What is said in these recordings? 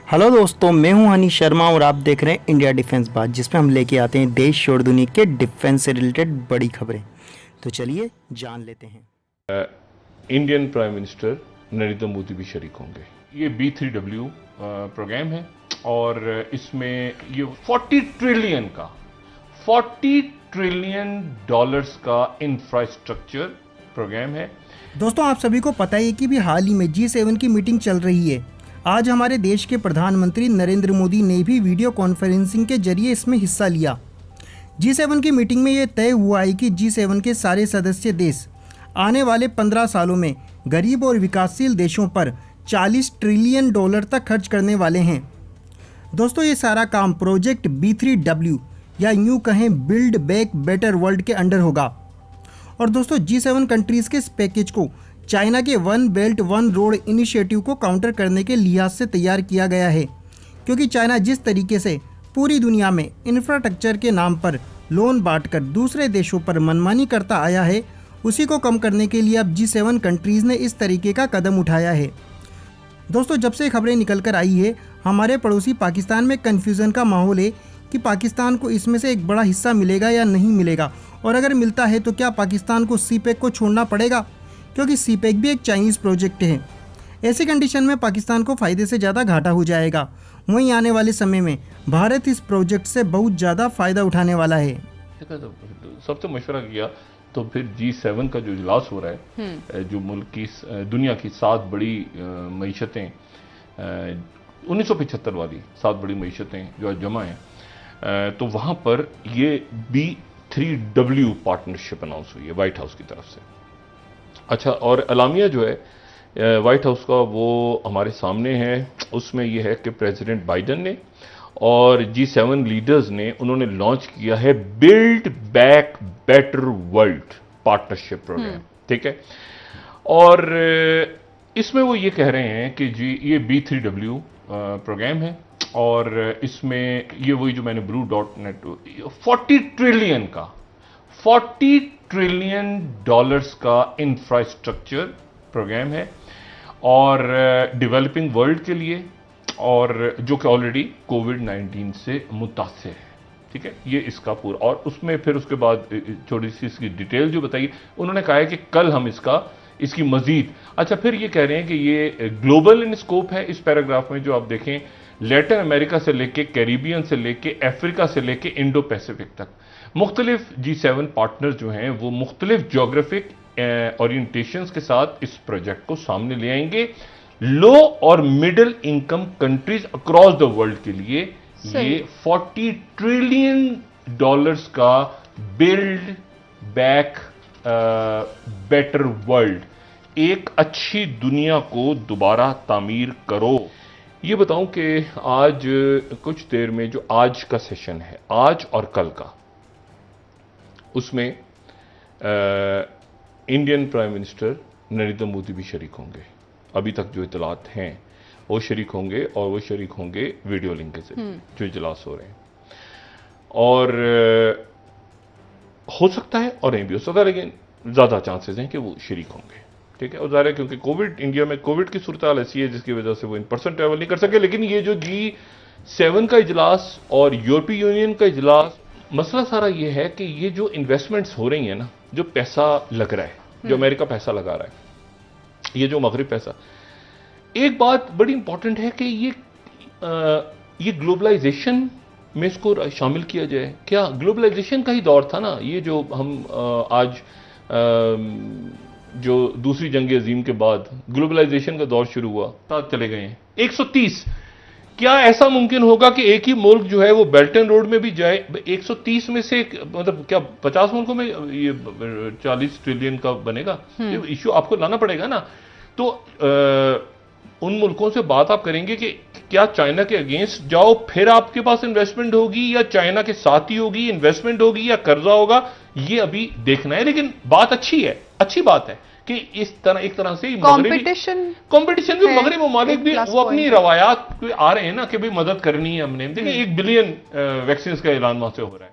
Hello दोस्तों, मैं हूं हनी शर्मा और आप देख रहे हैं इंडिया डिफेंस बात, जिसमें हम लेके आते हैं देश और दुनिया के डिफेंस से रिलेटेड बड़ी खबरें। तो चलिए जान लेते हैं। Indian prime minister Narendra Modi भी शरीक होंगे। ये B3W प्रोग्राम है और इसमें ये 40 ट्रिलियन डॉलर्स का इंफ्रास्ट्रक्चर प्रोग्राम है। दोस्तों, आप सभी को पता है कि भी हाल ही में G7 की मीटिंग चल रही है। आज हमारे देश के प्रधानमंत्री नरेंद्र मोदी ने भी वीडियो कॉन्फ्रेंसिंग के जरिए इसमें हिस्सा लिया। G7 की मीटिंग में ये तय हुआ है कि G7 के सारे सदस्य देश आने वाले 15 सालों में गरीब और विकासशील देशों पर 40 ट्रिलियन डॉलर तक खर्च करने वाले हैं। दोस्तों, ये सारा काम प्रोजेक्ट B3W या यूँ कहें बिल्ड बैक बेटर वर्ल्ड के अंडर होगा। और दोस्तों, G7 कंट्रीज़ के इस पैकेज को चाइना के one belt one road initiative को काउंटर करने के लिहाज से तैयार किया गया है, क्योंकि चाइना जिस तरीके से पूरी दुनिया में इंफ्रास्ट्रक्चर के नाम पर लोन बांटकर दूसरे देशों पर मनमानी करता आया है, उसी को कम करने के लिए अब G7 कंट्रीज़ ने इस तरीके का कदम उठाया है। दोस्तों, जब से खबरें निकल कर आई है, हमारे पड़ोसी पाकिस्तान में कन्फ्यूज़न का माहौल है कि पाकिस्तान को इसमें से एक बड़ा हिस्सा मिलेगा या नहीं मिलेगा, और अगर मिलता है तो क्या पाकिस्तान को CPEC को छोड़ना पड़ेगा, क्योंकि CPEC भी एक चाइनीज़ प्रोजेक्ट है। ऐसी कंडीशन में पाकिस्तान को फ़ायदे से ज़्यादा घाटा हो जाएगा। वहीं आने वाले समय में भारत इस प्रोजेक्ट से बहुत ज़्यादा फ़ायदा उठाने वाला है। सबसे मशवरा किया तो फिर G7 का जो इजलास हो रहा है, जो मुल्क की दुनिया की 7 बड़ी मीशतें 1975 वाली 7 बड़ी मीशतें जो आज जमा हैं, तो वहाँ पर ये B3W पार्टनरशिप अनाउंस हुई है वाइट हाउस की तरफ से। अच्छा, और अलामिया जो है वाइट हाउस का वो हमारे सामने है। उसमें यह है कि प्रेसिडेंट बाइडन ने और G7 लीडर्स ने उन्होंने लॉन्च किया है build back better world partnership programme. ठीक है, और इसमें वो ये कह रहे हैं कि जी ये B3W प्रोग्राम है और इसमें ये वही जो मैंने blue.net 40 ट्रिलियन डॉलर्स का इंफ्रास्ट्रक्चर प्रोग्राम है और डेवलपिंग वर्ल्ड के लिए, और जो कि ऑलरेडी कोविड-19 से मुतासिर है। ठीक है, ये इसका पूरा, और उसमें फिर उसके बाद थोड़ी सी इसकी डिटेल जो बताइए, उन्होंने कहा है कि कल हम इसकी मजीद। अच्छा, फिर ये कह रहे हैं कि ये ग्लोबल इन स्कोप है। इस पैराग्राफ में जो आप देखें, लैटिन अमेरिका से लेके कैरिबियन से लेके अफ्रीका से लेके इंडो पैसिफिक तक मुख्तलिफ G7 पार्टनर जो हैं वो मुख्तलिफ जोग्राफिक ओरिएंटेशंस के साथ इस प्रोजेक्ट को सामने ले आएंगे। लो और middle income countries across the world के लिए ये 40 ट्रिलियन डॉलर्स का बिल्ड बैक बेटर वर्ल्ड, एक अच्छी दुनिया को दोबारा तामीर करो। ये बताऊं कि आज कुछ देर में जो आज का सेशन है, आज और कल का, उसमें Indian prime minister Narendra Modi भी शरीक होंगे। अभी तक जो इतलात हैं वो शरीक होंगे, और वो शरीक होंगे वीडियो लिंक के जरिए जो इजलास हो रहे हैं। और हो सकता है और नहीं भी हो सकता, लेकिन ज़्यादा चांसेस हैं कि वो शरीक होंगे। ठीक है, और ज़ाहिर है क्योंकि कोविड, इंडिया में कोविड की सूरत हाल ऐसी है जिसकी वजह से वो इन पर्सन ट्रैवल नहीं कर सके। लेकिन ये जो G7 का इजलास और यूरोपीय यूनियन का इजलास, मसला सारा ये है कि ये जो इन्वेस्टमेंट्स हो रही हैं ना, जो पैसा लग रहा है, जो अमेरिका पैसा लगा रहा है, ये जो मगरिब पैसा, एक बात बड़ी इंपॉर्टेंट है कि ये ग्लोबलाइजेशन में इसको शामिल किया जाए। क्या ग्लोबलाइजेशन का ही दौर था ना ये, जो हम आज जो दूसरी जंग अजीम के बाद ग्लोबलाइजेशन का दौर शुरू हुआ, साथ चले गए हैं 130। क्या ऐसा मुमकिन होगा कि एक ही मुल्क जो है वो बेल्ट एंड रोड में भी जाए? 130 में से मतलब क्या 50 मुल्कों में ये 40 ट्रिलियन का बनेगा? ये इश्यू आपको लाना पड़ेगा ना। तो उन मुल्कों से बात आप करेंगे कि क्या चाइना के अगेंस्ट जाओ फिर आपके पास इन्वेस्टमेंट होगी, या चाइना के साथ ही होगी इन्वेस्टमेंट होगी, या कर्जा होगा, ये अभी देखना है। लेकिन बात अच्छी है, अच्छी बात है कि इस तरह एक तरह से कंपटीशन भी मगरबी ममालिक भी वो अपनी रवायात पे आ रहे हैं ना कि भाई मदद करनी है हमने। देखिए 1 बिलियन वैक्सीन का ऐलान वहां से हो रहा है।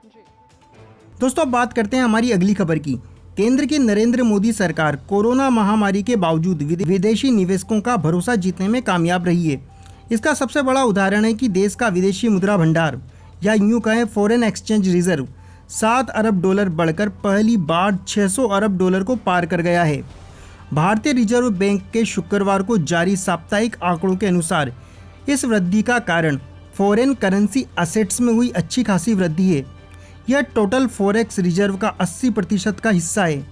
दोस्तों, अब बात करते हैं हमारी अगली खबर की। केंद्र की नरेंद्र मोदी सरकार कोरोना महामारी के बावजूद विदेशी निवेशकों का भरोसा जीतने में कामयाब रही है। इसका सबसे बड़ा उदाहरण है कि देश का विदेशी मुद्रा भंडार या यूँ कहें फॉरेन एक्सचेंज रिजर्व 7 अरब डॉलर बढ़कर पहली बार 600 अरब डॉलर को पार कर गया है। भारतीय रिजर्व बैंक के शुक्रवार को जारी साप्ताहिक आंकड़ों के अनुसार इस वृद्धि का कारण फॉरेन करेंसी असेट्स में हुई अच्छी खासी वृद्धि है। यह टोटल फॉरेक्स रिजर्व का 80% का हिस्सा है।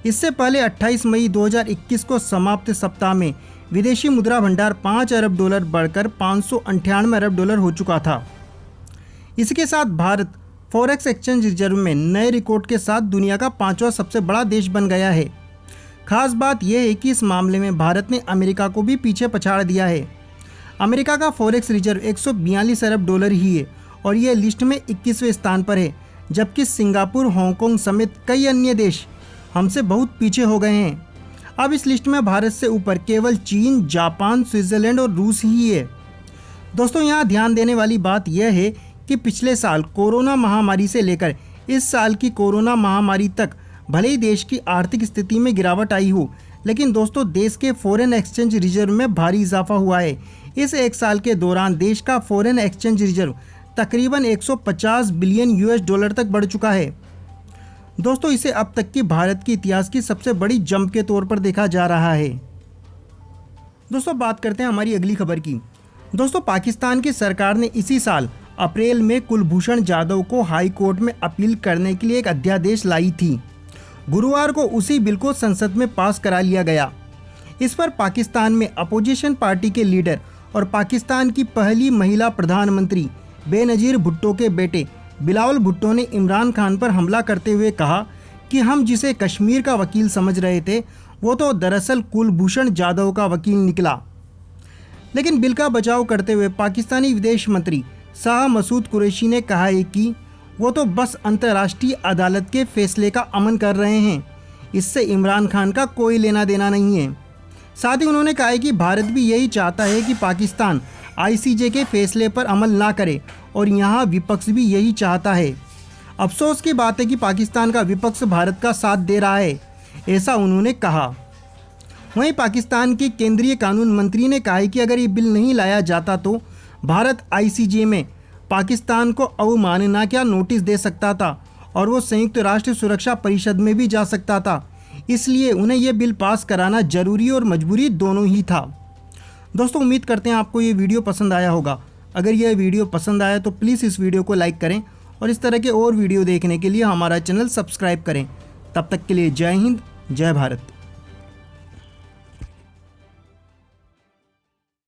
इससे पहले 28 मई 2021 को समाप्त सप्ताह में विदेशी मुद्रा भंडार 5 अरब डॉलर बढ़कर 598 अरब डॉलर हो चुका था। इसके साथ भारत फॉरेक्स एक्सचेंज रिजर्व में नए रिकॉर्ड के साथ दुनिया का 5वां सबसे बड़ा देश बन गया है। खास बात यह है कि इस मामले में भारत ने अमेरिका को भी पीछे पछाड़ दिया है। अमेरिका का फॉरेक्स रिजर्व 142 अरब डॉलर ही है और यह लिस्ट में 21वें स्थान पर है, जबकि सिंगापुर, हांगकांग समेत कई अन्य देश हमसे बहुत पीछे हो गए हैं। अब इस लिस्ट में भारत से ऊपर केवल चीन, जापान, स्विट्जरलैंड और रूस ही है। दोस्तों, यहाँ ध्यान देने वाली बात यह है कि पिछले साल कोरोना महामारी से लेकर इस साल की कोरोना महामारी तक भले ही देश की आर्थिक स्थिति में गिरावट आई हो, लेकिन दोस्तों देश के फॉरेन एक्सचेंज रिजर्व में भारी इजाफा हुआ है। इस एक साल के दौरान देश का फॉरेन एक्सचेंज रिजर्व तकरीबन 150 बिलियन यूएस डॉलर तक बढ़ चुका है। दोस्तों, इसे अब तक की भारत के इतिहास की सबसे बड़ी जंप के तौर पर देखा जा रहा है। दोस्तों, बात करते हैं हमारी अगली खबर की। दोस्तों, पाकिस्तान की सरकार ने इसी साल अप्रैल में कुलभूषण जाधव को हाई कोर्ट में अपील करने के लिए एक अध्यादेश लाई थी। गुरुवार को उसी बिल को संसद में पास करा लिया गया। इस पर पाकिस्तान में अपोजिशन पार्टी के लीडर और पाकिस्तान की पहली महिला प्रधानमंत्री बेनजीर भुट्टो के बेटे बिलावल भुट्टो ने इमरान खान पर हमला करते हुए कहा कि हम जिसे कश्मीर का वकील समझ रहे थे वो तो दरअसल कुलभूषण जाधव का वकील निकला। लेकिन बिल का बचाव करते हुए पाकिस्तानी विदेश मंत्री शाह मसूद कुरैशी ने कहा है कि वो तो बस अंतर्राष्ट्रीय अदालत के फैसले का अमन कर रहे हैं, इससे इमरान खान का कोई लेना देना नहीं है। साथ ही उन्होंने कहा है कि भारत भी यही चाहता है कि पाकिस्तान आईसीजे के फैसले पर अमल ना करे और यहाँ विपक्ष भी यही चाहता है। अफसोस की बात है कि पाकिस्तान का विपक्ष भारत का साथ दे रहा है, ऐसा उन्होंने कहा। वहीं पाकिस्तान के केंद्रीय कानून मंत्री ने कहा है कि अगर ये बिल नहीं लाया जाता तो भारत आईसीजे में पाकिस्तान को अवमानना का नोटिस दे सकता था और वो संयुक्त राष्ट्र सुरक्षा परिषद में भी जा सकता था। इसलिए उन्हें यह बिल पास कराना जरूरी और मजबूरी दोनों ही था। दोस्तों, उम्मीद करते हैं आपको ये वीडियो पसंद आया होगा। अगर यह वीडियो पसंद आया तो प्लीज़ इस वीडियो को लाइक करें और इस तरह के और वीडियो देखने के लिए हमारा चैनल सब्सक्राइब करें। तब तक के लिए जय हिंद, जय भारत।